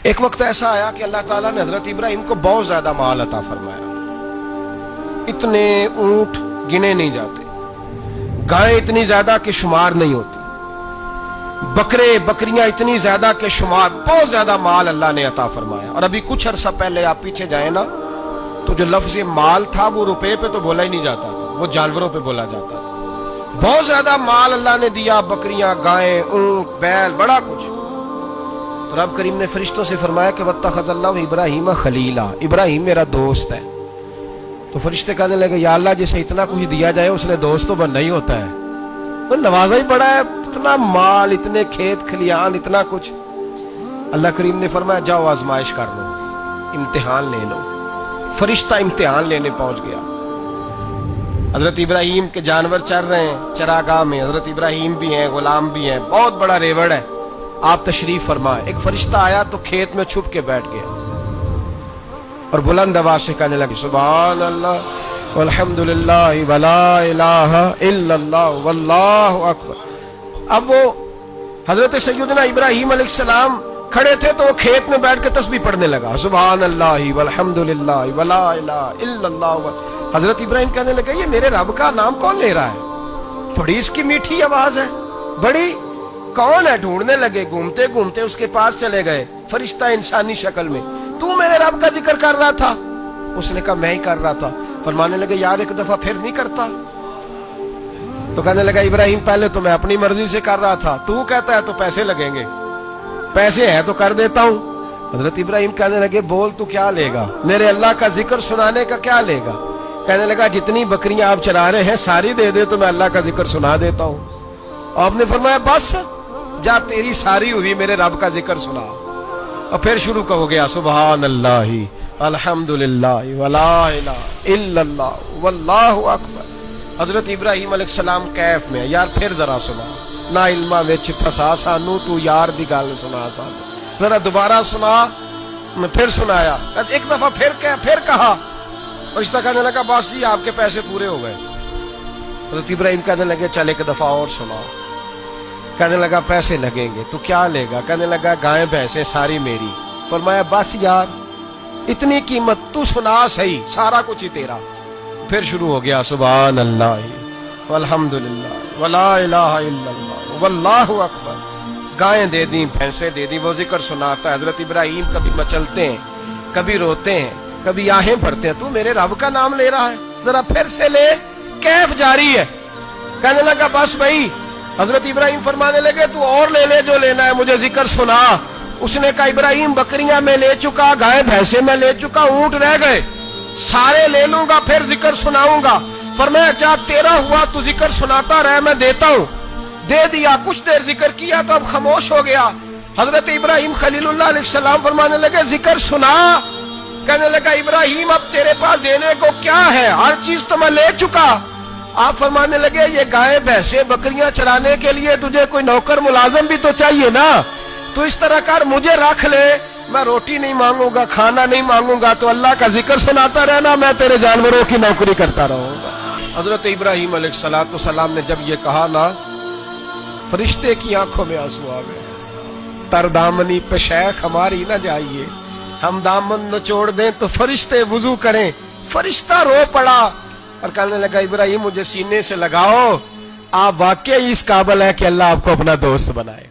ایک وقت ایسا آیا کہ اللہ تعالیٰ نے حضرت ابراہیم کو بہت زیادہ مال عطا فرمایا. اتنے اونٹ گنے نہیں جاتے، گائیں اتنی زیادہ کہ شمار نہیں ہوتی، بکرے بکریاں اتنی زیادہ کہ شمار، بہت زیادہ مال اللہ نے عطا فرمایا. اور ابھی کچھ عرصہ پہلے آپ پیچھے جائیں نا تو جو لفظ مال تھا وہ روپے پہ تو بولا ہی نہیں جاتا تھا، وہ جانوروں پہ بولا جاتا تھا. بہت زیادہ مال اللہ نے دیا، بکریاں، گائیں، اونٹ، بیل، بڑا کچھ. تو رب کریم نے فرشتوں سے فرمایا کہ واتخذ اللہ ابراہیم خلیلا، ابراہیم میرا دوست ہے. تو فرشتے کہنے لگے یا اللہ جسے اتنا کچھ دیا جائے اس نے دوست تو بننا ہی ہوتا ہے، وہ نوازا ہی پڑا ہے، اتنا مال، اتنے کھیت کھلیان، اتنا کچھ. اللہ کریم نے فرمایا جاؤ آزمائش کر لو، امتحان لے لو. فرشتہ امتحان لینے پہنچ گیا. حضرت ابراہیم کے جانور چر رہے ہیں چراگاہ میں، حضرت ابراہیم بھی ہیں، غلام بھی ہیں، بہت بڑا ریوڑ ہے. آپ تشریف فرمائے. ایک فرشتہ آیا تو کھیت میں چھپ کے بیٹھ گیا اور بلند آواز سے کہنے لگے سبحان اللہ والحمدللہ ولا الہ الا اللہ واللہ اکبر. اب وہ حضرت سیدنا ابراہیم علیہ السلام کھڑے تھے تو وہ کھیت میں بیٹھ کے تسبیح پڑھنے لگا سبحان اللہ والحمدللہ ولا الہ الا اللہ. حضرت ابراہیم کہنے لگے یہ میرے رب کا نام کون لے رہا ہے؟ بڑی اس کی میٹھی آواز ہے، بڑی، کون ہے؟ ڈھونڈنے لگے، گھومتے گھومتے اس کے پاس چلے گئے. فرشتہ انسانی شکل میں، تو میرے رب کا ذکر کر رہا تھا؟ اس نے کہا میں ہی کر رہا تھا. فرمانے لگے یار ایک دفعہ پھر نہیں کرتا؟ تو کہنے لگا ابراہیم پہلے تو میں اپنی مرضی سے کر رہا تھا، تو کہتا ہے تو پیسے لگیں گے، پیسے ہیں تو کر دیتا ہوں. حضرت ابراہیم کہنے لگے بول تو کیا لے گا؟ میرے اللہ کا ذکر سنانے کا کیا لے گا؟ کہنے لگا جتنی بکریاں آپ چرا رہے ہیں ساری دے دے تو میں اللہ کا ذکر سنا دیتا ہوں. آپ نے فرمایا بس جا تیری ساری ہوئی، میرے رب کا ذکر سنا. اور پھر شروع ہو گیا سبحان اللہ الحمدللہ ولا الہ الا اللہ واللہ اکبر. حضرت ابراہیم علیہ السلام کیف میں یار پھر ذرا سنا، نا علما وچ پھسا سانو تو یار دی گل سنا سانو، ذرا دوبارہ سنا. میں پھر سنایا، ایک دفعہ پھر کہا. فرشتہ کہنے لگا بس جی آپ کے پیسے پورے ہو گئے. حضرت ابراہیم کہنے لگے چل ایک دفعہ اور سنا. کہنے لگا پیسے لگیں گے. تو کیا لے گا؟ کہنے لگا گائیں بھینسیں ساری میری. فرمایا بس یار اتنی قیمت، تو سنا صحیح، سارا کچھ ہی تیرا. پھر شروع ہو گیا سبحان اللہ والحمدللہ ولا الہ الا اللہ واللہ اکبر. گائیں دے دیں، بھینسیں دے دیں، وہ ذکر سناتا ہے. حضرت ابراہیم کبھی مچلتے ہیں، کبھی روتے ہیں، کبھی آہیں بھرتے ہیں. تو میرے رب کا نام لے رہا ہے، ذرا پھر سے لے. کیف جاری ہے. کہنے لگا بس بھائی. حضرت ابراہیم فرمانے لگے تو اور لے لے جو لینا ہے، مجھے ذکر سنا. اس نے کہا ابراہیم بکریاں میں لے چکا، گائے بھینسیں میں لے چکا، اونٹ رہ گئے، سارے لے لوں گا پھر ذکر سناؤں گا. فرمایا کیا تیرا ہوا تو ذکر سناتا رہ، میں دیتا ہوں. دے دیا. کچھ دیر ذکر کیا تو اب خاموش ہو گیا. حضرت ابراہیم خلیل اللہ علیہ السلام فرمانے لگے ذکر سنا. کہنے لگا ابراہیم اب تیرے پاس دینے کو کیا ہے؟ ہر چیز تو میں لے چکا. آپ فرمانے لگے یہ گائے بھینسیں بکریاں چرانے کے لیے تجھے کوئی نوکر ملازم بھی تو چاہیے نا. تو اس طرح کر مجھے رکھ لے، میں روٹی نہیں مانگوں گا، کھانا نہیں مانگوں گا، تو اللہ کا ذکر سناتا رہنا، میں تیرے جانوروں کی نوکری کرتا رہوں گا. حضرت ابراہیم علیہ السلام نے جب یہ کہا نا، فرشتے کی آنکھوں میں آنسو آ گئے. تر دامنی پہ شیخ ہماری نہ جائیے، ہم دامن نچوڑ دیں تو فرشتے وضو کریں. فرشتہ رو پڑا اور کہنے لگا ابراہیم مجھے سینے سے لگاؤ، آپ واقعی اس قابل ہے کہ اللہ آپ کو اپنا دوست بنائے.